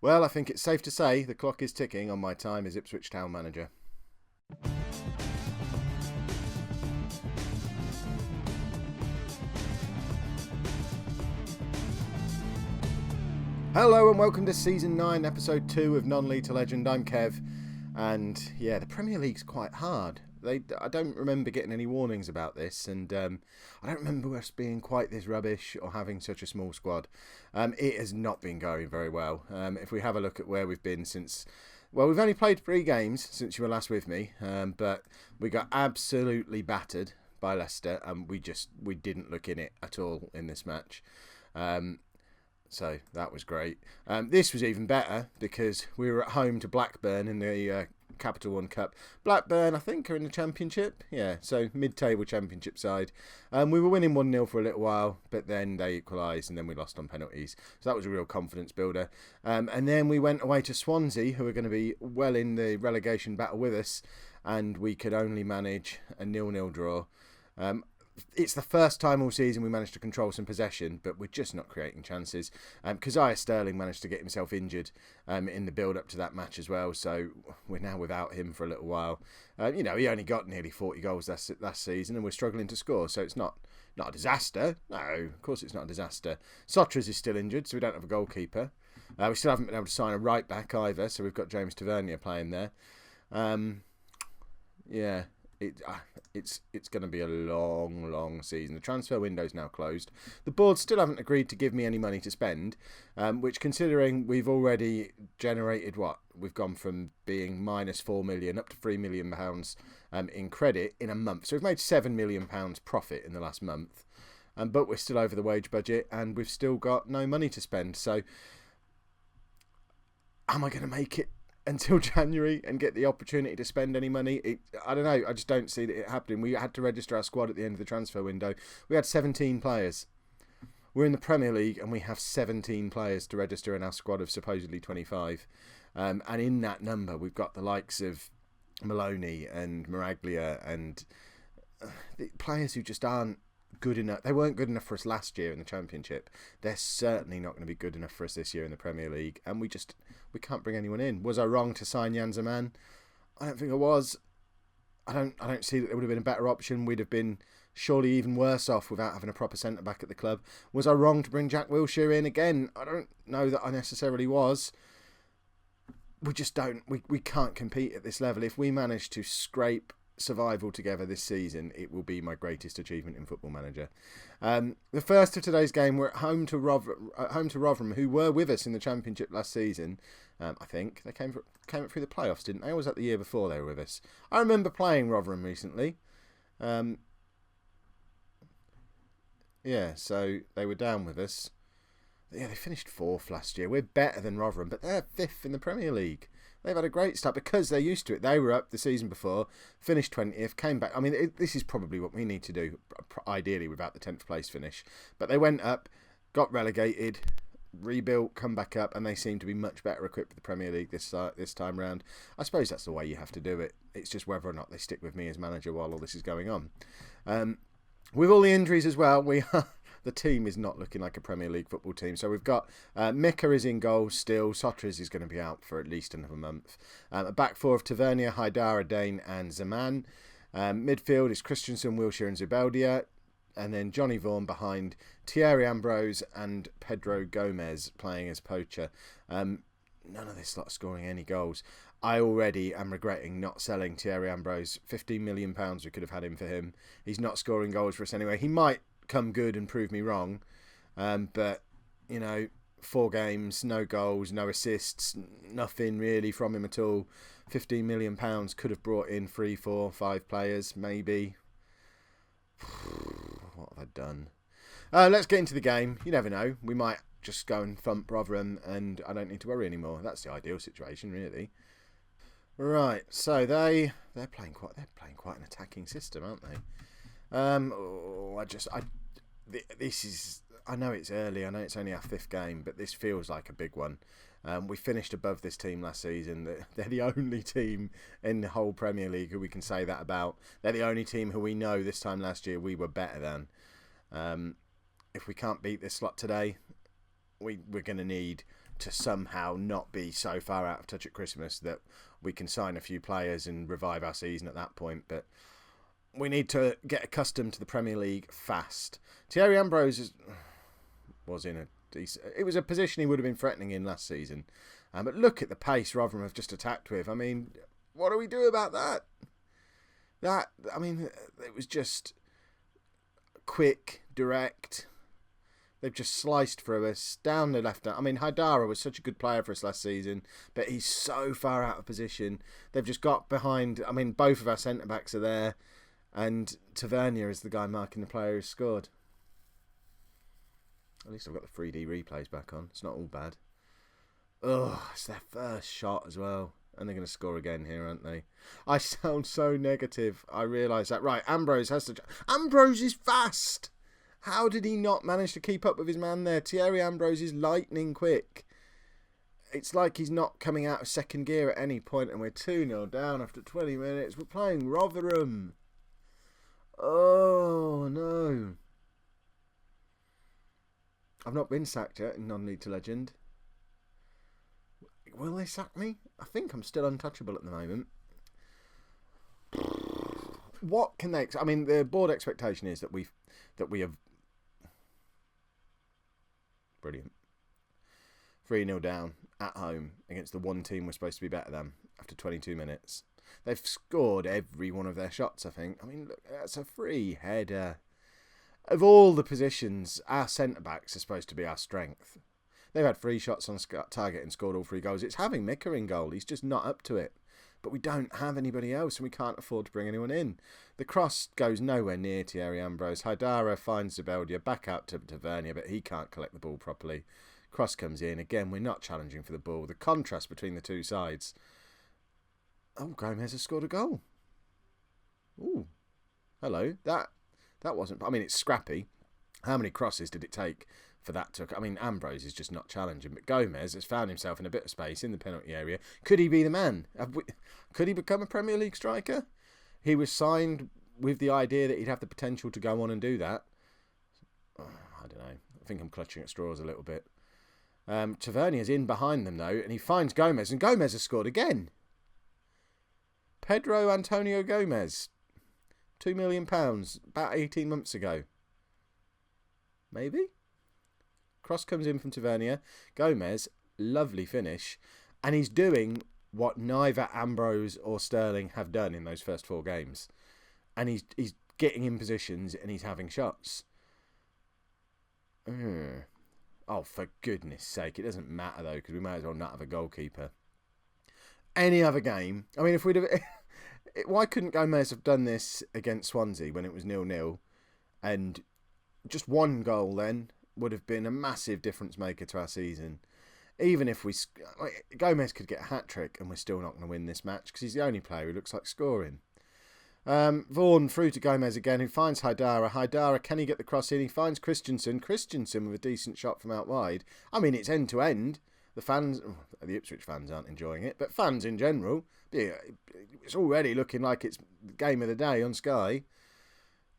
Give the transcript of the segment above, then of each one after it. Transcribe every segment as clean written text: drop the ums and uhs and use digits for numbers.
Well, I think it's safe to say the clock is ticking on my time as Ipswich Town manager. Hello and welcome to Season 9, Episode 2 of Non-League to Legend. I'm Kev, and yeah, the Premier League's quite hard. I don't remember getting any warnings about this, and I don't remember us being quite this rubbish or having such a small squad. It has not been going very well. If we have a look at where we've been since... Well, we've only played 3 games since you were last with me, but we got absolutely battered by Leicester, and we didn't look in it at all in this match. So that was great. This was even better because we were at home to Blackburn in the Capital One Cup. Blackburn, I think, are in the Championship. Yeah, so mid-table Championship side. We were winning 1-0 for a little while, but then they equalised and then we lost on penalties. So that was a real confidence builder. And then we went away to Swansea, who are going to be well in the relegation battle with us, and we could only manage a 0-0 draw. It's the first time all season we managed to control some possession, but we're just not creating chances. Keziah Sterling managed to get himself injured in the build-up to that match as well, so we're now without him for a little while. He only got nearly 40 goals last season, and we're struggling to score, so it's not a disaster. No, of course it's not a disaster. Sotras is still injured, so we don't have a goalkeeper. We still haven't been able to sign a right-back either, so we've got James Tavernier playing there. Yeah... It's going to be a long season. The transfer window's now closed. The board still haven't agreed to give me any money to spend, which, considering we've already generated we've gone from being minus £4 million up to £3 million in credit in a month. So we've made £7 million profit in the last month, but we're still over the wage budget and we've still got no money to spend. So am I going to make it until January and get the opportunity to spend any money? I don't know. I just don't see it happening. We had to register our squad at the end of the transfer window. We had 17 players. We're in the Premier League and we have 17 players to register in our squad of supposedly 25. And in that number, we've got the likes of Maloney and Maraglia and the players who just aren't good enough. They weren't good enough for us last year in the Championship. They're certainly not going to be good enough for us this year in the Premier League, and we can't bring anyone in. Was I wrong to sign Jan Zeman? I don't think I was. I don't see that there would have been a better option. We'd have been surely even worse off without having a proper centre back at the club. Was I wrong to bring Jack Wilshere in again? I don't know that I necessarily was. We just don't. We can't compete at this level. If we manage to scrape survival together this season, it will be my greatest achievement in Football Manager. The first of today's game, we're at home to Rotherham, who were with us in the Championship last season. I think they came up through the playoffs, didn't they? Or was that the year before they were with us? I remember playing Rotherham recently. So they were down with us. Yeah, they finished 4th last year. We're better than Rotherham, but they're 5th in the Premier League. They've had a great start because they're used to it. They were up the season before, finished 20th, came back. I mean, this is probably what we need to do, ideally, without the 10th place finish. But they went up, got relegated, rebuilt, come back up, and they seem to be much better equipped for the Premier League this time round. I suppose that's the way you have to do it. It's just whether or not they stick with me as manager while all this is going on. With all the injuries as well, the team is not looking like a Premier League football team. So we've got Mika is in goal still. Sotras is going to be out for at least another month. A back four of Tavernier, Haidara, Dane and Zaman. Midfield is Christensen, Wilshere and Zubeldia. And then Johnny Vaughan behind Thierry Ambrose and Pedro Gomez playing as poacher. None of this lot scoring any goals. I already am regretting not selling Thierry Ambrose. £15 million we could have had him for him. He's not scoring goals for us anyway. He might come good and prove me wrong, but 4 games, no goals, no assists, nothing really from him at all. £15 million could have brought in 3, 4, 5 players maybe. What have I done? Let's get into the game. You never know, we might just go and thump Rotherham and I don't need to worry anymore. That's the ideal situation, really. Right, so they're playing quite an attacking system, aren't they? I know it's early, I know it's only our 5th game, but this feels like a big one. We finished above this team last season. They're the only team in the whole Premier League who we can say that about. They're the only team who we know this time last year we were better than. If we can't beat this lot today, we're going to need to somehow not be so far out of touch at Christmas that we can sign a few players and revive our season at that point. But we need to get accustomed to the Premier League fast. Thierry Ambrose was in a decent... It was a position he would have been threatening in last season. But look at the pace Rotherham have just attacked with. I mean, what do we do about that? It was just quick, direct. They've just sliced through us down the left. I mean, Haidara was such a good player for us last season, but he's so far out of position. They've just got behind. I mean, both of our centre backs are there, and Tavernier is the guy marking the player who scored. At least I've got the 3D replays back on. It's not all bad. Oh, it's their first shot as well. And they're going to score again here, aren't they? I sound so negative. I realise that. Right, Ambrose has to... Ambrose is fast! How did he not manage to keep up with his man there? Thierry Ambrose is lightning quick. It's like he's not coming out of second gear at any point, and we're 2-0 down after 20 minutes. We're playing Rotherham. Oh, no. I've not been sacked yet in non-league to legend. Will they sack me? I think I'm still untouchable at the moment. What can they... I mean, the board expectation is that we have... Brilliant. 3-0 down at home against the one team we're supposed to be better than after 22 minutes. They've scored every one of their shots, I think. I mean, look, that's a free header. Of all the positions, our centre-backs are supposed to be our strength. They've had 3 shots on target and scored all 3 goals. It's having Mika in goal. He's just not up to it. But we don't have anybody else, and we can't afford to bring anyone in. The cross goes nowhere near Thierry Ambrose. Haidara finds Zubeldia back out to Tavernier, but he can't collect the ball properly. Cross comes in. Again, we're not challenging for the ball. The contrast between the two sides. Oh, Gomez has scored a goal. Ooh. Hello. That wasn't... I mean, it's scrappy. How many crosses did it take for that to... I mean, Ambrose is just not challenging, but Gomez has found himself in a bit of space in the penalty area. Could he be the man? Could he become a Premier League striker? He was signed with the idea that he'd have the potential to go on and do that. Oh, I don't know. I think I'm clutching at straws a little bit. Tavernier's in behind them, though, and he finds Gomez, and Gomez has scored again. Pedro Antonio Gomez. £2 million, about 18 months ago. Maybe? Cross comes in from Tavernier. Gomez, lovely finish. And he's doing what neither Ambrose or Sterling have done in those first 4 games. And he's getting in positions and he's having shots. Oh, for goodness sake. It doesn't matter, though, because we might as well not have a goalkeeper. Any other game... I mean, if we'd have... Why couldn't Gomez have done this against Swansea when it was 0-0? And just 1 goal then would have been a massive difference maker to our season. Even if we... Gomez could get a hat-trick and we're still not going to win this match because he's the only player who looks like scoring. Vaughan through to Gomez again, who finds Haidara. Haidara, can he get the cross in? He finds Christensen. Christensen with a decent shot from out wide. I mean, it's end-to-end. The fans... The Ipswich fans aren't enjoying it, but fans in general... It's already looking like it's the game of the day on Sky.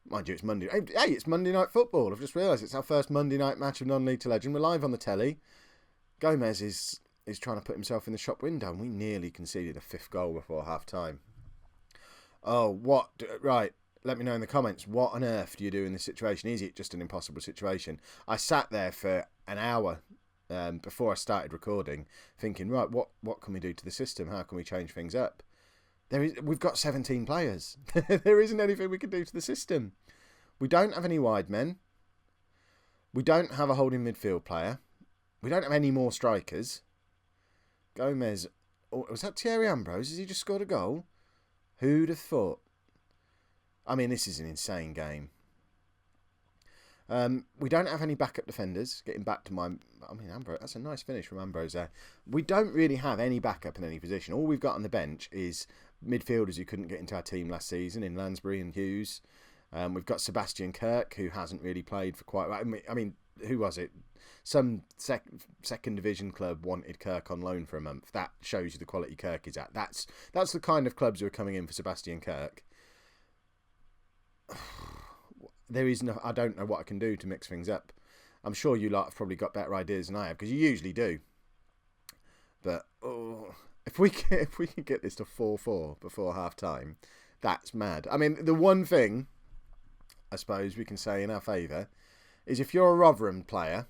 Mind you, it's Monday. Hey, it's Monday Night Football. I've just realised it's our first Monday night match of non-league to legend. We're live on the telly. Gomez is trying to put himself in the shop window, and we nearly conceded a 5th goal before half-time. Oh, what? Right, let me know in the comments. What on earth do you do in this situation? Is it just an impossible situation? I sat there for an hour before I started recording, thinking, right, what can we do to the system? How can we change things up? We've got 17 players. There isn't anything we can do to the system. We don't have any wide men. We don't have a holding midfield player. We don't have any more strikers. Gomez... Oh, was that Thierry Ambrose? Has he just scored a goal? Who'd have thought? I mean, this is an insane game. We don't have any backup defenders. Getting back to Ambrose, that's a nice finish from Ambrose there. We don't really have any backup in any position. All we've got on the bench is midfielders who couldn't get into our team last season in Lansbury and Hughes. We've got Sebastian Kirk, who hasn't really played for quite... I mean, who was it? Some second division club wanted Kirk on loan for a month. That shows you the quality Kirk is at. That's the kind of clubs who are coming in for Sebastian Kirk. There is no... I don't know what I can do to mix things up. I'm sure you lot have probably got better ideas than I have, because you usually do. But if we can get this to 4-4 before half time, that's mad. I mean, the one thing I suppose we can say in our favour is if you're a Rotherham player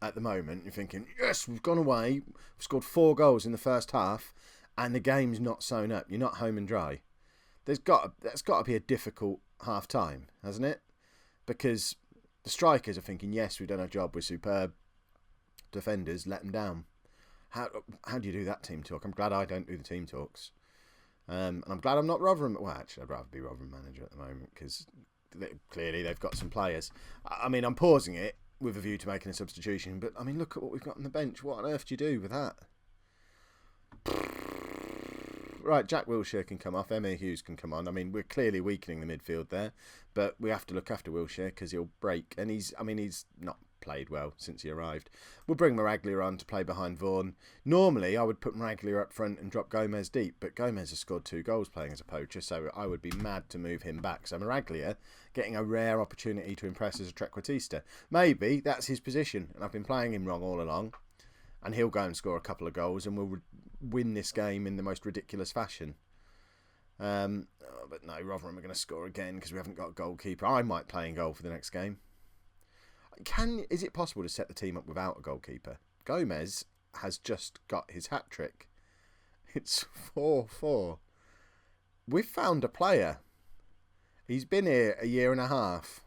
at the moment, you're thinking, yes, we've gone away, we've scored 4 goals in the first half, and the game's not sewn up. You're not home and dry. That's got to be a difficult half time, hasn't it? Because the strikers are thinking, yes, we've done our job, we're superb. Defenders let them down. How do you do that team talk? I'm glad I don't do the team talks. And I'm glad I'm not Rotherham. Well, actually, I'd rather be Rotherham manager at the moment because clearly they've got some players. I mean, I'm pausing it with a view to making a substitution, but I mean, look at what we've got on the bench. What on earth do you do with that? Right, Jack Wilshere can come off. Emma Hughes can come on. I mean, we're clearly weakening the midfield there, but we have to look after Wilshere because he'll break. And he's not played well since he arrived. We'll bring Maraglia on to play behind Vaughan. Normally, I would put Maraglia up front and drop Gomez deep, but Gomez has scored 2 goals playing as a poacher, so I would be mad to move him back. So Maraglia getting a rare opportunity to impress as a trequartista. Maybe that's his position, and I've been playing him wrong all along. And he'll go and score a couple of goals, and we'll win this game in the most ridiculous fashion. But no, Rotherham are going to score again because we haven't got a goalkeeper. I might play in goal for the next game. Is it possible to set the team up without a goalkeeper? Gomez has just got his hat-trick. It's 4-4. We've found a player. He's been here a year and a half.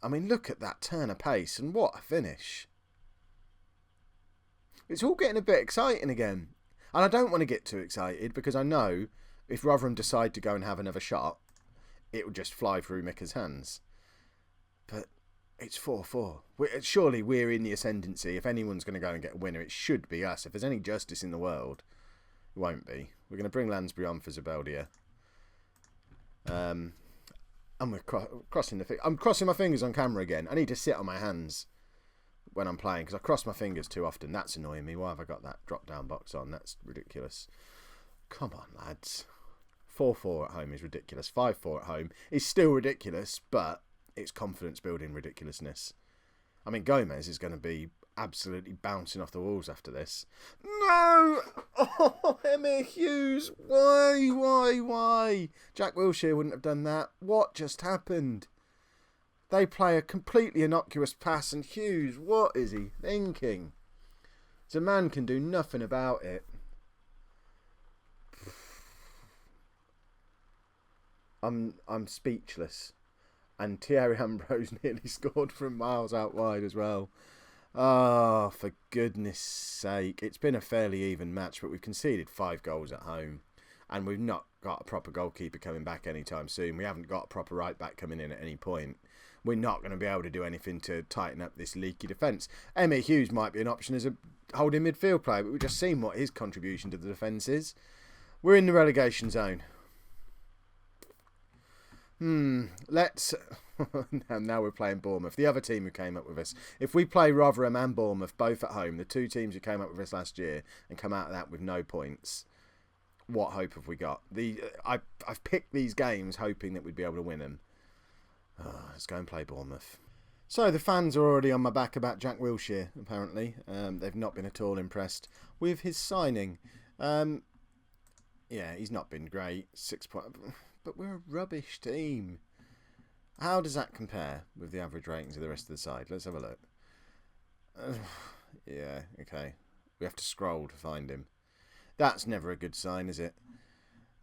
I mean, look at that turn of pace, and what a finish. It's all getting a bit exciting again. And I don't want to get too excited because I know if Rotherham decide to go and have another shot, it will just fly through Mika's hands. But it's 4-4. Surely we're in the ascendancy. If anyone's going to go and get a winner, it should be us. If there's any justice in the world, it won't be. We're going to bring Lansbury on for Zabeldia. And we're crossing the... I'm crossing my fingers on camera again. I need to sit on my hands when I'm playing because I cross my fingers too often. That's annoying me. Why have I got that drop down box on? That's ridiculous. Come on, lads. 4-4 at home is ridiculous. 5-4 at home is still ridiculous, but it's confidence building ridiculousness. I mean, Gomez is going to be absolutely bouncing off the walls after this. No! Oh, Emma Hughes. Why? Jack Wilshere wouldn't have done that. What just happened? They play a completely innocuous pass, and Hughes, what is he thinking? The man can do nothing about it. I'm speechless. And Thierry Ambrose nearly scored from miles out wide as well. Oh, for goodness sake. It's been a fairly even match, but we've conceded 5 goals at home. And we've not got a proper goalkeeper coming back anytime soon. We haven't got a proper right back coming in at any point. We're not going to be able to do anything to tighten up this leaky defence. Emma Hughes might be an option as a holding midfield player, but we've just seen what his contribution to the defence is. We're in the relegation zone. Let's... now we're playing Bournemouth, the other team who came up with us. If we play Rotherham and Bournemouth both at home, the 2 teams who came up with us last year, and come out of that with no points, what hope have we got? I've picked these games hoping that we'd be able to win them. Let's go and play Bournemouth. So the fans are already on my back about Jack Wilshere, apparently. They've not been at all impressed with his signing. Yeah, he's not been great. 6 points. But we're a rubbish team. How does that compare with the average ratings of the rest of the side? Let's have a look. Yeah, okay. We have to scroll to find him. That's never a good sign, is it?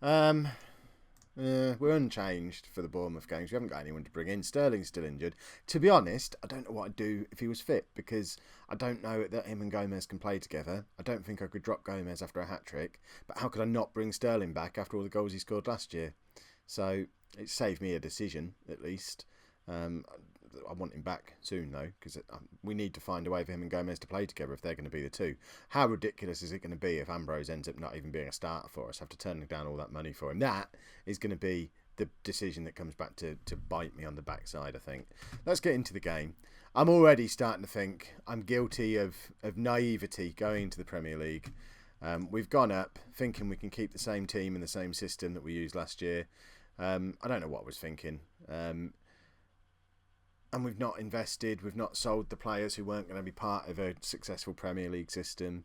We're unchanged for the Bournemouth games. We haven't got anyone to bring in. Sterling's still injured. To be honest, I don't know what I'd do if he was fit because I don't know that him and Gomez can play together. I don't think I could drop Gomez after a hat-trick. But how could I not bring Sterling back after all the goals he scored last year? So it saved me a decision, at least. I want him back soon, though, because we need to find a way for him and Gomez to play together if they're going to be the 2. How ridiculous is it going to be if Ambrose ends up not even being a starter for us, after turning down all that money for him? That is going to be the decision that comes back to bite me on the backside, I think. Let's get into the game. I'm already starting to think I'm guilty of naivety going into the Premier League. We've gone up thinking we can keep the same team and the same system that we used last year. I don't know what I was thinking. And we've not invested, we've not sold the players who weren't going to be part of a successful Premier League system.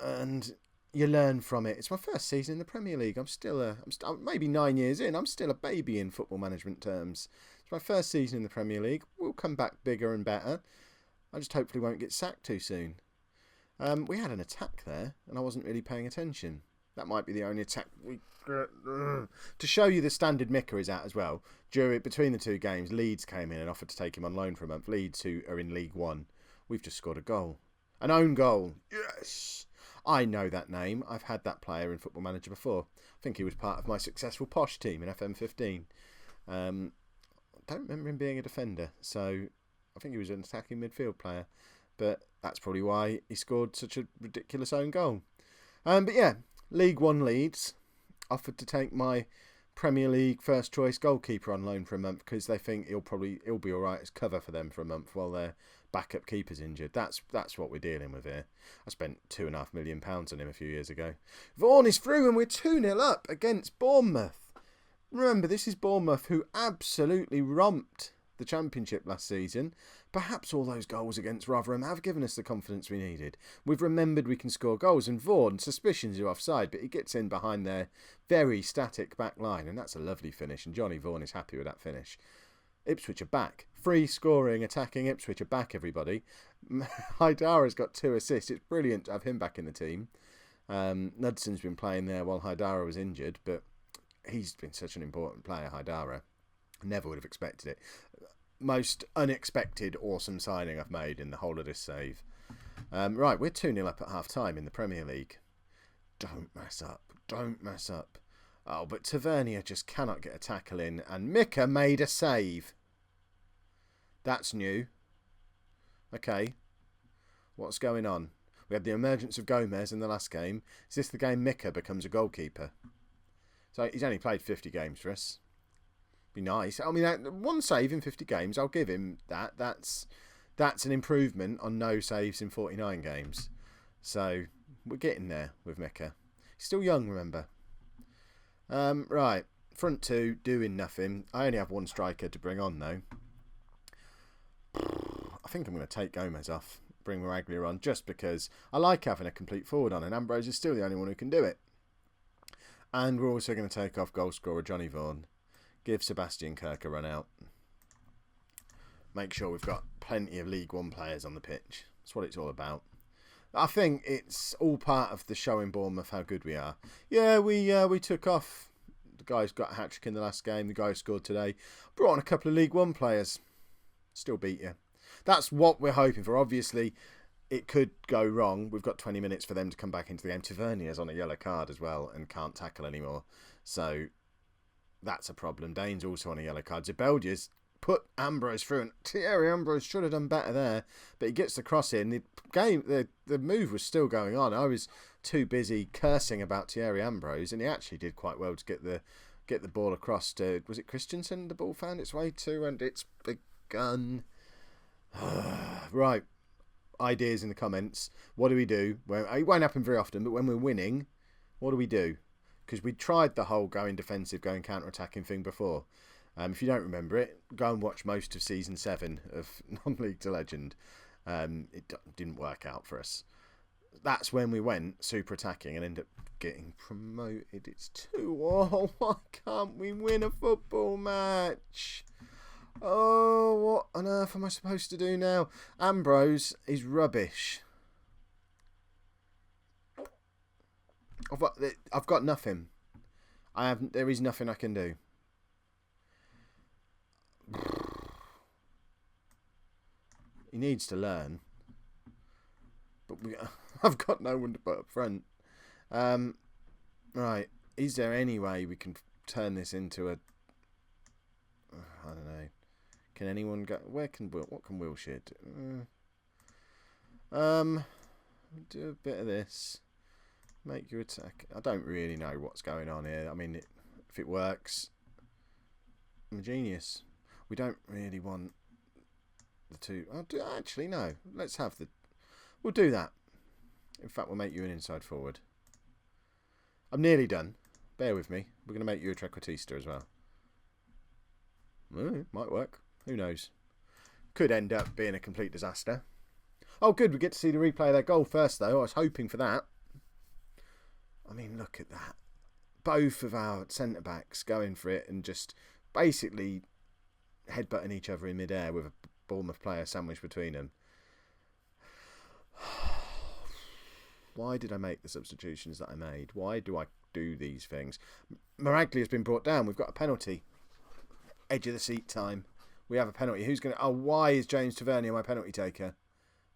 And you learn from it. It's my first season in the Premier League. I'm maybe 9 years in. I'm still a baby in football management terms. It's my first season in the Premier League. We'll come back bigger and better. I just hopefully won't get sacked too soon. We had an attack there, and I wasn't really paying attention. That might be the only attack we... To show you the standard Mika is at as well, between the two games, Leeds came in and offered to take him on loan for a month. Leeds, who are in League One. We've just scored a goal. An own goal. Yes! I know that name. I've had that player in Football Manager before. I think he was part of my successful Posh team in FM15. I don't remember him being a defender, so I think he was an attacking midfield player. But that's probably why he scored such a ridiculous own goal. But yeah, League One Leeds offered to take my Premier League first choice goalkeeper on loan for a month because they think he'll be all right as cover for them for a month while their backup keeper's injured. That's what we're dealing with here. I spent £2.5 million on him a few years ago. Vaughan is through and we're 2-0 up against Bournemouth. Remember, this is Bournemouth who absolutely romped the Championship last season. Perhaps all those goals against Rotherham have given us the confidence we needed. We've remembered we can score goals, and Vaughan, suspicions are offside, but he gets in behind their very static back line, and that's a lovely finish, and Johnny Vaughan is happy with that finish. Ipswich are back. Free scoring, attacking Ipswich are back, everybody. Haidara's got 2 assists. It's brilliant to have him back in the team. Nudson's been playing there while Haidara was injured, but he's been such an important player, Haidara. Never would have expected it. Most unexpected, awesome signing I've made in the whole of this save. Right, we're 2-0 up at half-time in the Premier League. Don't mess up. Don't mess up. Oh, but Tavernier just cannot get a tackle in, and Mika made a save. That's new. Okay. What's going on? We had the emergence of Gomez in the last game. Is this the game Mika becomes a goalkeeper? So he's only played 50 games for us. Be nice. I mean, one save in 50 games, I'll give him that. That's an improvement on no saves in 49 games. So we're getting there with Mika. He's still young, remember. Right, front two doing nothing. I only have one striker to bring on though. I think I'm going to take Gomez off, bring Maraglia on, just because I like having a complete forward on, and Ambrose is still the only one who can do it. And we're also going to take off goal scorer Johnny Vaughan. Give Sebastian Kirk a run out. Make sure we've got plenty of League One players on the pitch. That's what it's all about. I think it's all part of the showing Bournemouth how good we are. Yeah, we took off. The guy's got a hat-trick in the last game. The guy who scored today. Brought on a couple of League One players. Still beat you. That's what we're hoping for. Obviously, it could go wrong. We've got 20 minutes for them to come back into the game. Tavernier's on a yellow card as well and can't tackle anymore. So that's a problem. Dane's also on a yellow card. Zibeldia's put Ambrose through, and Thierry Ambrose should have done better there, but he gets the cross in. The move was still going on. I was too busy cursing about Thierry Ambrose, and he actually did quite well to get the ball across to, was it Christensen the ball found its way to, and it's begun. Right, ideas in the comments. What do we do? Well, it won't happen very often, but when we're winning, what do we do? Because we tried the whole going defensive, going counter-attacking thing before. If you don't remember it, go and watch most of Season 7 of Non-League to Legend. It didn't work out for us. That's when we went super attacking and ended up getting promoted. It's 2-all. Why can't we win a football match? Oh, what on earth am I supposed to do now? Ambrose is rubbish. I've got nothing. There is nothing I can do. He needs to learn. But I've got no one to put up front. Right. Is there any way we can turn this into a... I don't know. Can anyone go... What can Wilshere do? Do a bit of this. Make you attack. I don't really know what's going on here. I mean, if it works, I'm a genius. We don't really want the two. Actually, no. Let's have the... We'll do that. In fact, we'll make you an inside forward. I'm nearly done. Bear with me. We're going to make you a trequartista as well. Might work. Who knows? Could end up being a complete disaster. Oh, good. We get to see the replay of their goal first, though. I was hoping for that. I mean, look at that. Both of our centre-backs going for it and just basically headbutting each other in mid-air with a Bournemouth player sandwiched between them. Why did I make the substitutions that I made? Why do I do these things? Maragli has been brought down. We've got a penalty. Edge of the seat time. We have a penalty. Who's going to... Oh, why is James Tavernier my penalty taker?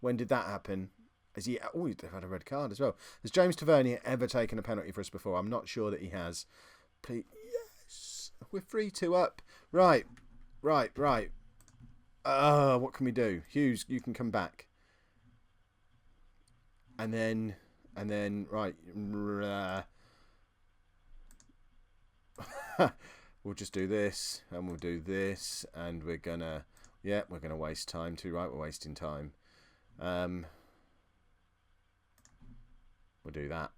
When did that happen? Has he... Oh, he's had a red card as well. Has James Tavernier ever taken a penalty for us before? I'm not sure that he has. Please... Yes! We're 3-2 up. Right. What can we do? Hughes, you can come back. And then, right. We'll just do this, and we'll do this, and we're gonna waste time too, right? We're wasting time. We'll do that.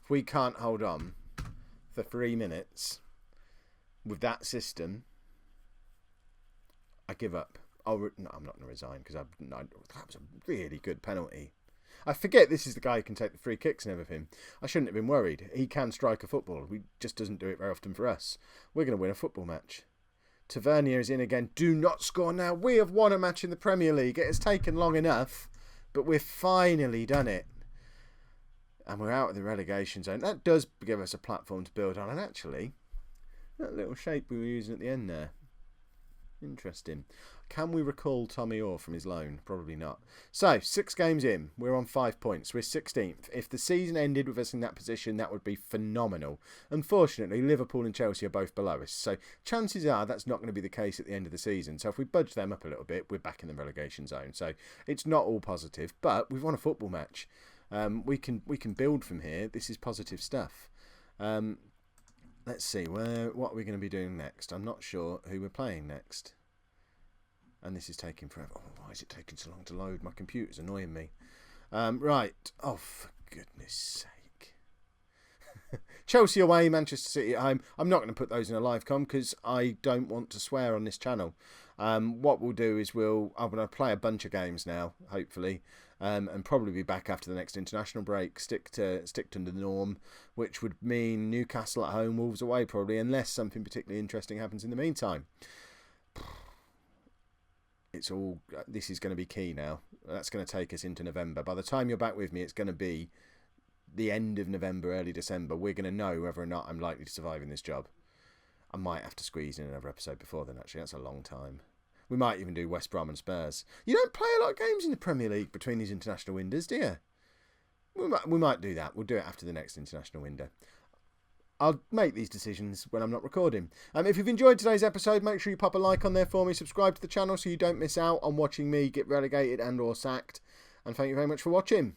If we can't hold on for 3 minutes with that system, I give up. No, I'm not going to resign because that was a really good penalty. I forget this is the guy who can take the free kicks and everything. I shouldn't have been worried. He can strike a football. He just doesn't do it very often for us. We're going to win a football match. Tavernier is in again. Do not score now. We have won a match in the Premier League. It has taken long enough, but we've finally done it. And we're out of the relegation zone. That does give us a platform to build on. And actually, that little shape we were using at the end there. Interesting. Can we recall Tommy Orr from his loan? Probably not. So, 6 games in. We're on 5 points. We're 16th. If the season ended with us in that position, that would be phenomenal. Unfortunately, Liverpool and Chelsea are both below us. So, chances are that's not going to be the case at the end of the season. So, if we budge them up a little bit, we're back in the relegation zone. So, it's not all positive. But we've won a football match. We can build from here. This is positive stuff. Let's see. What are we going to be doing next? I'm not sure who we're playing next. And this is taking forever. Oh, why is it taking so long to load? My computer's annoying me. Right. Oh, for goodness sake. Chelsea away, Manchester City at home. I'm not going to put those in a live com because I don't want to swear on this channel. What we'll do is I'm going to play a bunch of games now, hopefully, and probably be back after the next international break. Stick to the norm, which would mean Newcastle at home, Wolves away probably, unless something particularly interesting happens in the meantime. This is going to be key now. That's going to take us into November. By the time you're back with me, it's going to be the end of November, early December. We're going to know whether or not I'm likely to survive in this job. I might have to squeeze in another episode before then, actually. That's a long time. We might even do West Brom and Spurs. You don't play a lot of games in the Premier League between these international windows, do you? We might do that. We'll do it after the next international window. I'll make these decisions when I'm not recording. If you've enjoyed today's episode, make sure you pop a like on there for me. Subscribe to the channel so you don't miss out on watching me get relegated and or sacked. And thank you very much for watching.